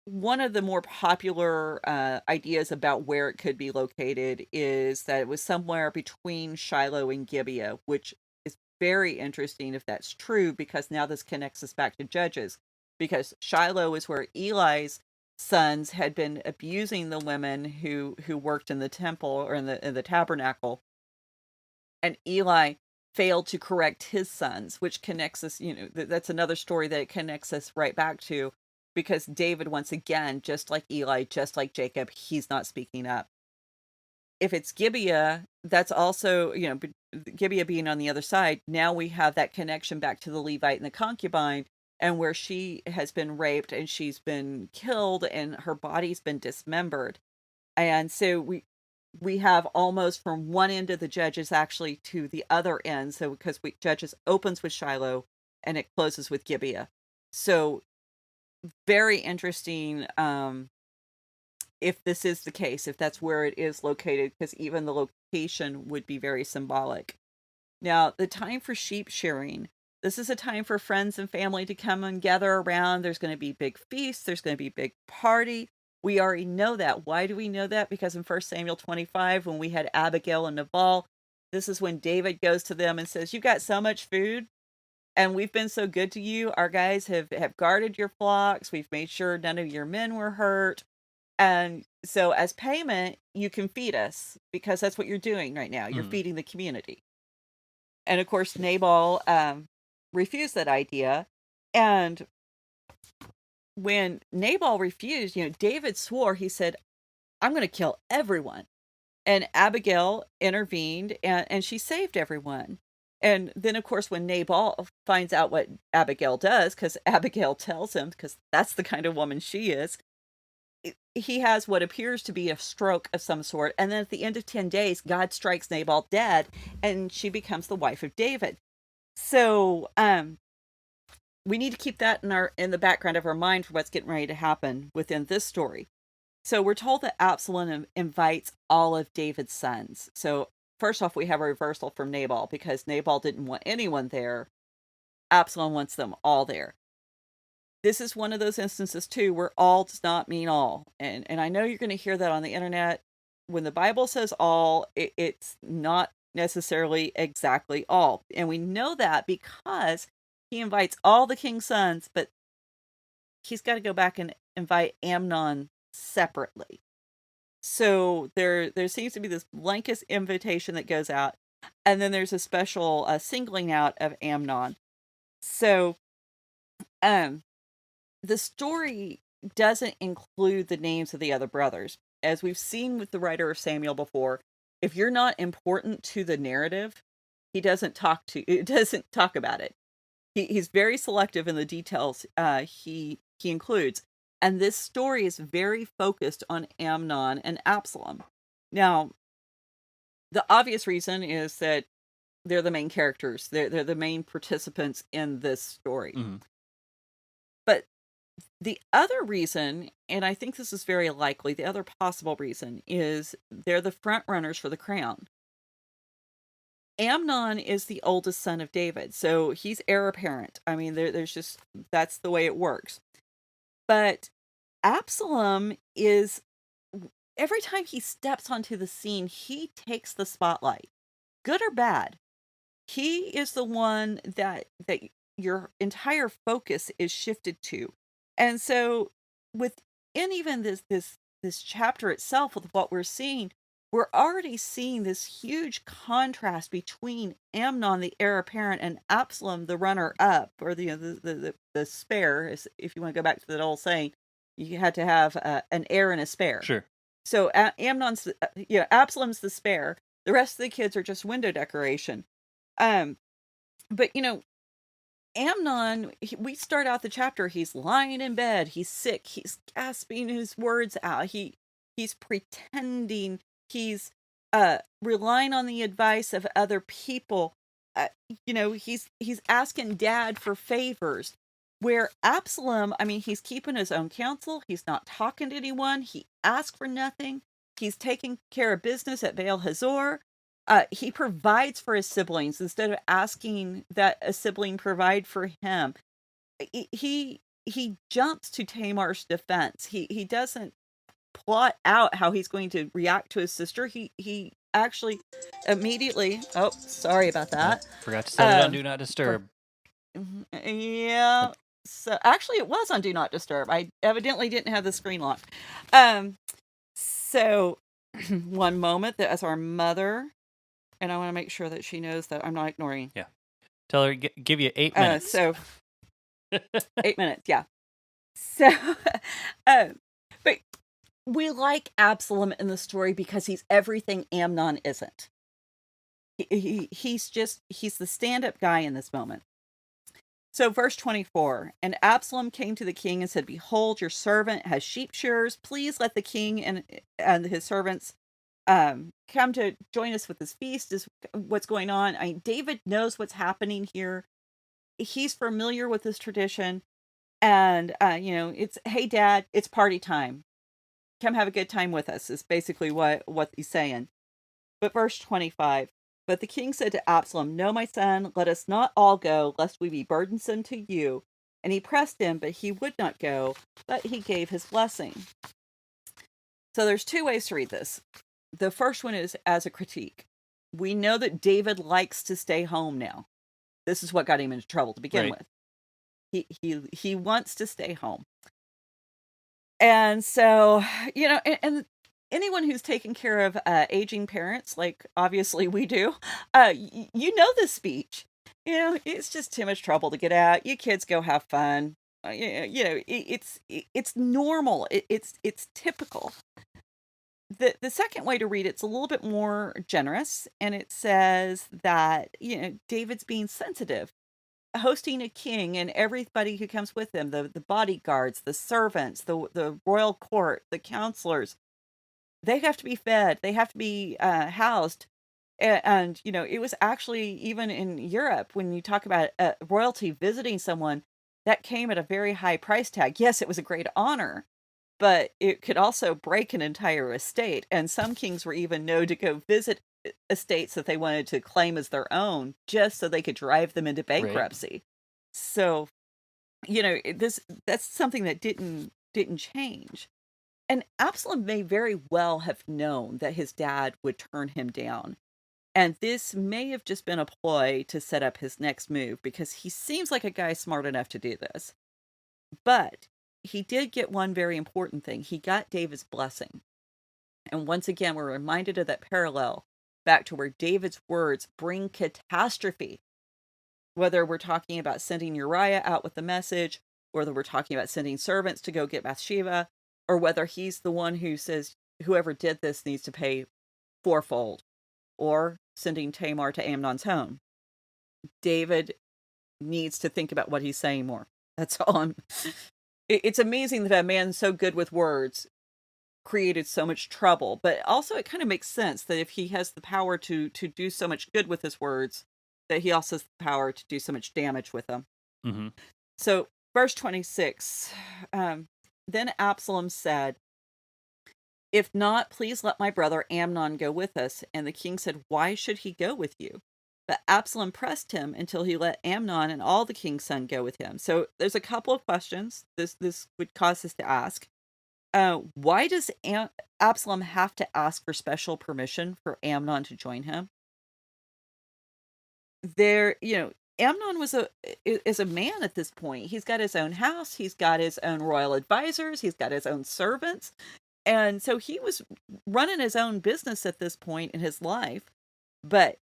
C: one of the more popular ideas about where it could be located is that it was somewhere between Shiloh and Gibeah, which is very interesting if that's true, because now this connects us back to Judges, because Shiloh is where Eli's sons had been abusing the women who worked in the temple or in the tabernacle, and Eli failed to correct his sons, which connects us, that's another story that it connects us right back to, because David, once again, just like Eli, just like Jacob, he's not speaking up. If it's Gibeah, that's also, Gibeah being on the other side, now we have that connection back to the Levite and the concubine, and where she has been raped and she's been killed and her body's been dismembered. And so we have almost from one end of the Judges actually to the other end. So because Judges opens with Shiloh and it closes with Gibeah. So very interesting if this is the case, if that's where it is located, because even the location would be very symbolic. Now, the time for sheep shearing. This is a time for friends and family to come and gather around. There's going to be big feasts. There's going to be big party. We already know that. Why do we know that? Because in 1 Samuel 25, when we had Abigail and Nabal, this is when David goes to them and says, "You got so much food, and we've been so good to you. Our guys have guarded your flocks. We've made sure none of your men were hurt. And so as payment, you can feed us, because that's what you're doing right now. You're feeding the community." And of course, Nabal refused that idea. And when Nabal refused, David swore, he said, "I'm going to kill everyone." And Abigail intervened, and she saved everyone. And then, of course, when Nabal finds out what Abigail does, because Abigail tells him, because that's the kind of woman she is, he has what appears to be a stroke of some sort. And then at the end of 10 days, God strikes Nabal dead, and she becomes the wife of David. So we need to keep that in the background of our mind for what's getting ready to happen within this story. So we're told that Absalom invites all of David's sons. So first off, we have a reversal from Nabal, because Nabal didn't want anyone there. Absalom wants them all there. This is one of those instances too where all does not mean all. And I know you're going to hear that on the internet. When the Bible says all, it's not necessarily exactly all. And we know that because he invites all the king's sons, but he's got to go back and invite Amnon separately. So there seems to be this blanket invitation that goes out, and then there's a special singling out of Amnon. So the story doesn't include the names of the other brothers. As we've seen with the writer of Samuel before, if you're not important to the narrative, he doesn't talk about it. He's very selective in the details he includes. And this story is very focused on Amnon and Absalom. Now, the obvious reason is that they're the main characters. They're the main participants in this story.
B: Mm-hmm.
C: But the other reason, and I think this is very likely, the other possible reason is they're the front runners for the crown. Amnon is the oldest son of David, so he's heir apparent. I mean, there's just, that's the way it works. But Absalom is, every time he steps onto the scene, he takes the spotlight, good or bad. He is the one that your entire focus is shifted to. And so within even this chapter itself, with what we're seeing, we're already seeing this huge contrast between Amnon, the heir apparent, and Absalom, the runner-up, or the spare. If you want to go back to that old saying, you had to have an heir and a spare.
B: Sure.
C: So Amnon's, Absalom's the spare. The rest of the kids are just window decoration. But Amnon, we start out the chapter, he's lying in bed, he's sick, he's gasping his words out, he's pretending, he's relying on the advice of other people. He's asking dad for favors. Where Absalom, I mean, he's keeping his own counsel, he's not talking to anyone, he asks for nothing, he's taking care of business at Baal Hazor. He provides for his siblings instead of asking that a sibling provide for him. He jumps to Tamar's defense. He doesn't plot out how he's going to react to his sister. He actually immediately. Oh, sorry about that.
B: Forgot to set it on Do Not Disturb.
C: Yeah. So actually, it was on Do Not Disturb. I evidently didn't have the screen locked. So one moment, as our mother. And I want to make sure that she knows that I'm not ignoring.
B: Yeah. Tell her, give you 8 minutes.
C: 8 minutes, yeah. So, but we like Absalom in the story because he's everything Amnon isn't. He's the stand-up guy in this moment. So verse 24, and Absalom came to the king and said, "Behold, your servant has sheep shearers. Please let the king and his servants come to join us with this feast." Is what's going on. David knows what's happening here. He's familiar with this tradition, and it's, "Hey dad, it's party time. Come have a good time with us," is basically what he's saying. But verse 25, but the king said to Absalom, "No, my son, let us not all go, lest we be burdensome to you." And he pressed him, but he would not go, but he gave his blessing. So there's two ways to read this. The first one is as a critique. We know that David likes to stay home now. This is what got him into trouble to begin with. He wants to stay home. And so, and anyone who's taken care of aging parents, like obviously we do, this speech. It's just too much trouble to get out. You kids go have fun. It's normal. It's typical. The second way to read it's a little bit more generous, and it says that David's being sensitive, hosting a king and everybody who comes with him, the bodyguards, the servants, the royal court, the counselors. They have to be fed. They have to be housed. And it was actually, even in Europe, when you talk about royalty visiting someone, that came at a very high price tag. Yes, it was a great honor, but it could also break an entire estate. And some kings were even known to go visit estates that they wanted to claim as their own, just so they could drive them into
B: Right.
C: bankruptcy. So, that's something that didn't change. And Absalom may very well have known that his dad would turn him down. And this may have just been a ploy to set up his next move, because he seems like a guy smart enough to do this. But he did get one very important thing. He got David's blessing. And once again, we're reminded of that parallel back to where David's words bring catastrophe. Whether we're talking about sending Uriah out with the message, whether we're talking about sending servants to go get Bathsheba, or whether he's the one who says whoever did this needs to pay fourfold, or sending Tamar to Amnon's home. David needs to think about what he's saying more. That's all. It's amazing that a man so good with words created so much trouble, but also it kind of makes sense that if he has the power to do so much good with his words, that he also has the power to do so much damage with them.
B: Mm-hmm.
C: So, verse 26, then Absalom said, "If not, please let my brother Amnon go with us." And the king said, "Why should he go with you?" But Absalom pressed him until he let Amnon and all the king's son go with him. So there's a couple of questions this would cause us to ask. Why does Absalom have to ask for special permission for Amnon to join him? Amnon is a man at this point. He's got his own house. He's got his own royal advisors. He's got his own servants. And so he was running his own business at this point in his life. But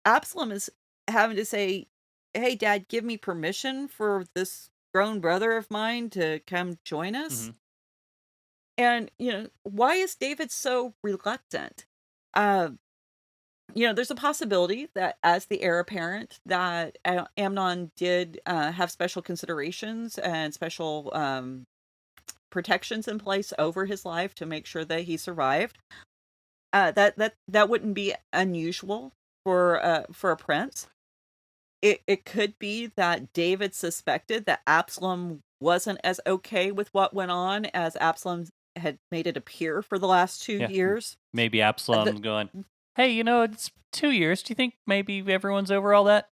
C: Absalom is having to say, "Hey, Dad, give me permission for this grown brother of mine to come join us."
B: Mm-hmm.
C: And, why is David so reluctant? Uh, there's a possibility that as the heir apparent, that Amnon did have special considerations and special protections in place over his life to make sure that he survived. That wouldn't be unusual for a prince. It could be that David suspected that Absalom wasn't as okay with what went on as Absalom had made it appear for the last 2
B: Yeah.
C: years.
B: Maybe Absalom going, "Hey, it's 2 years. Do you think maybe everyone's over all that?"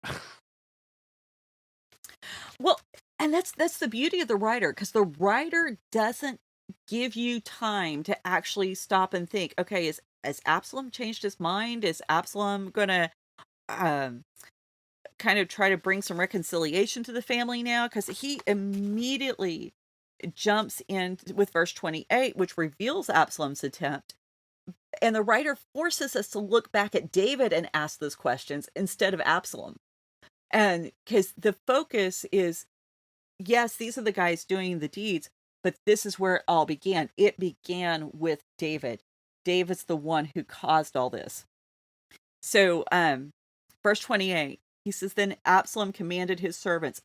C: Well, and that's the beauty of the writer, because the writer doesn't give you time to actually stop and think, okay, has Absalom changed his mind? Is Absalom gonna um kind of try to bring some reconciliation to the family now? Because he immediately jumps in with verse 28, which reveals Absalom's attempt. And the writer forces us to look back at David and ask those questions instead of Absalom. And because the focus is, yes, these are the guys doing the deeds, but this is where it all began. It began with David. David's the one who caused all this. So, verse 28, he says, "Then Absalom commanded his servants,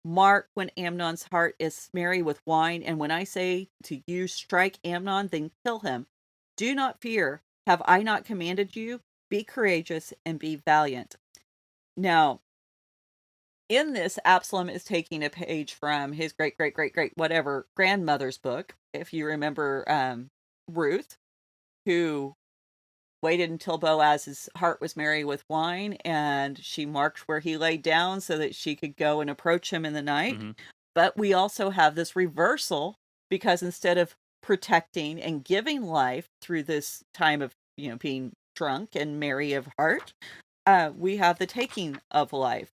C: 'Mark when Amnon's heart is merry with wine, and when I say to you, strike Amnon, then kill him. Do not fear. Have I not commanded you? Be courageous and be valiant.'" Now, in this, Absalom is taking a page from his great, great, great, great, whatever grandmother's book. If you remember Ruth, who waited until Boaz's heart was merry with wine, and she marked where he laid down so that she could go and approach him in the night.
B: Mm-hmm.
C: But we also have this reversal, because instead of protecting and giving life through this time of being drunk and merry of heart, we have the taking of life.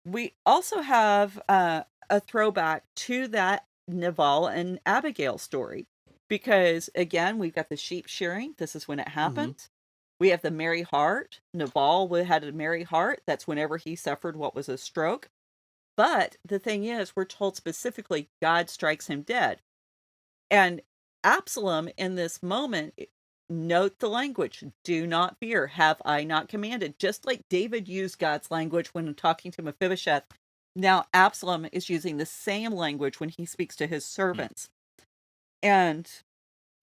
C: We also have a throwback to that Nabal and Abigail story, because again, we've got the sheep shearing. This is when it happens. We have the merry heart. Nabal had a merry heart. That's whenever he suffered what was a stroke. But the thing is, we're told specifically God strikes him dead. And Absalom, in this moment, note the language, "Do not fear. Have I not commanded?" Just like David used God's language when talking to Mephibosheth, now Absalom is using the same language when he speaks to his servants. And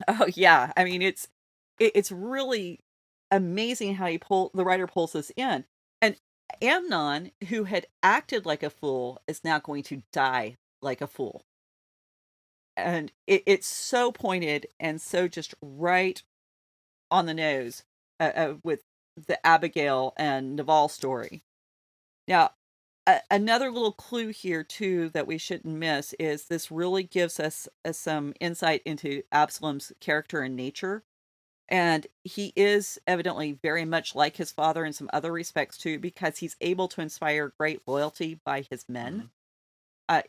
C: oh yeah, I mean, it's really amazing how the writer pulls this in. And Amnon, who had acted like a fool, is now going to die like a fool. And it's so pointed and so just right on the nose with the Abigail and Naval story. Now, another little clue here, too, that we shouldn't miss is this really gives us some insight into Absalom's character and nature. And he is evidently very much like his father in some other respects, too, because he's able to inspire great loyalty by his men.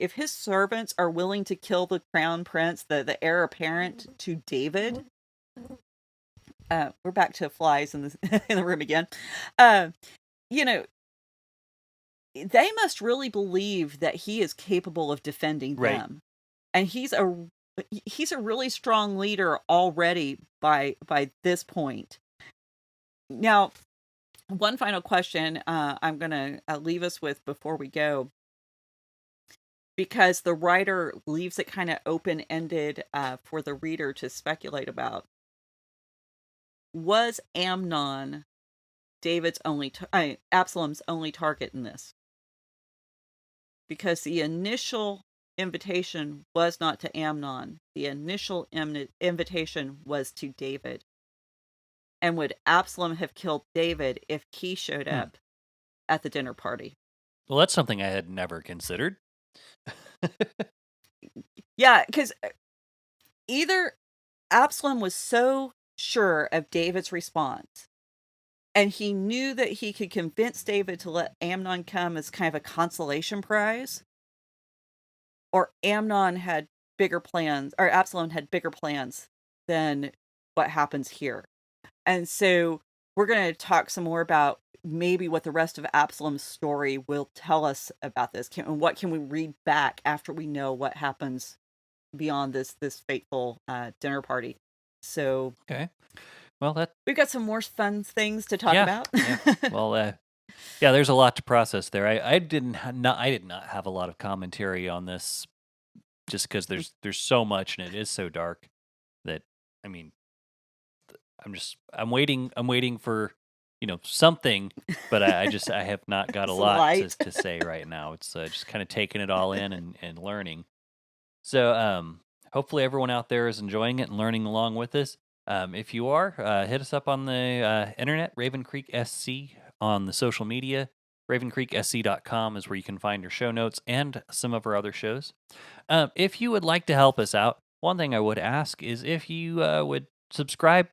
C: If his servants are willing to kill the crown prince, the heir apparent to David, we're back to flies in the room again. You know, they must really believe that he is capable of defending them, and he's a really strong leader already by this point. Now, one final question I'm going to leave us with before we go, because the writer leaves it kind of open-ended for the reader to speculate about. Was Amnon Absalom's only target in this? Because the initial invitation was not to Amnon. The initial invitation was to David. And would Absalom have killed David if he showed up at the dinner party?
B: Well, that's something I had never considered.
C: Yeah, because either Absalom was so sure of David's response, and he knew that he could convince David to let Amnon come as kind of a consolation prize, or Absalom had bigger plans than what happens here. And so we're going to talk some more about maybe what the rest of Absalom's story will tell us about this. And what can we read back after we know what happens beyond this fateful dinner party. So
B: okay. Well,
C: we've got some more fun things to talk about.
B: Well, there's a lot to process there. I did not have a lot of commentary on this, just because there's so much and it is so dark that, I mean, I'm waiting for something, but I have not got a lot to say right now. It's just kind of taking it all in and learning. So hopefully everyone out there is enjoying it and learning along with us. If you are, hit us up on the internet, Raven Creek SC, on the social media. RavenCreekSC.com is where you can find your show notes and some of our other shows. If you would like to help us out, one thing I would ask is if you would subscribe.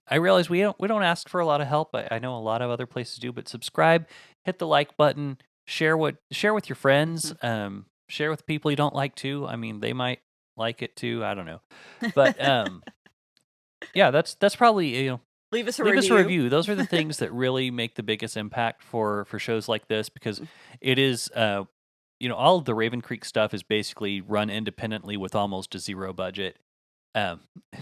B: I realize we don't ask for a lot of help. I know a lot of other places do, but subscribe, hit the like button, share with your friends, share with people you don't like too. I mean, they might like it too. I don't know, but yeah, that's probably
C: leave us a
B: review. Those are the things that really make the biggest impact for shows like this, because it is all of the Raven Creek stuff is basically run independently with almost a zero budget.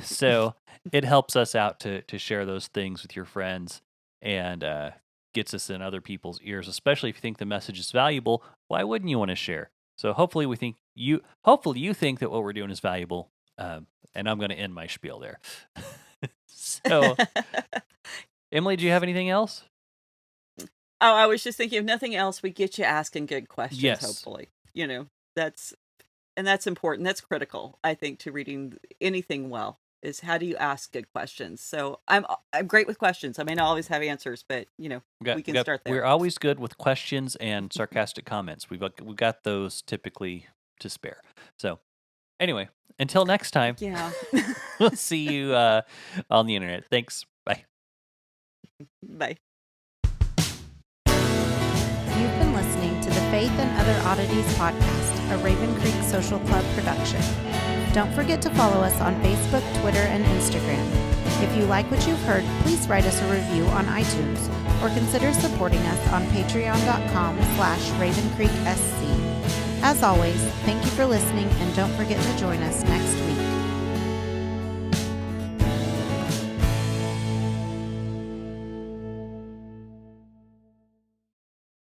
B: So it helps us out to share those things with your friends, and gets us in other people's ears, especially if you think the message is valuable. Why wouldn't you want to share? So hopefully you think that what we're doing is valuable, and I'm going to end my spiel there. So, Emily, do you have anything else?
C: Oh, I was just thinking, if nothing else, we get you asking good questions.
B: Yes.
C: Hopefully, that's important. That's critical, I think, to reading anything well, is how do you ask good questions? So I'm great with questions. I may not always have answers, but we can start there.
B: We're always good with questions and sarcastic comments. We've got those typically to spare. So anyway, until next time, we'll see you on the internet. Thanks. Bye.
C: Bye.
A: You've been listening to the Faith and Other Oddities podcast, a Raven Creek Social Club production. Don't forget to follow us on Facebook, Twitter, and Instagram. If you like what you've heard, please write us a review on iTunes or consider supporting us on patreon.com/RavenCreekSC. As always, thank you for listening, and don't forget to join us next week.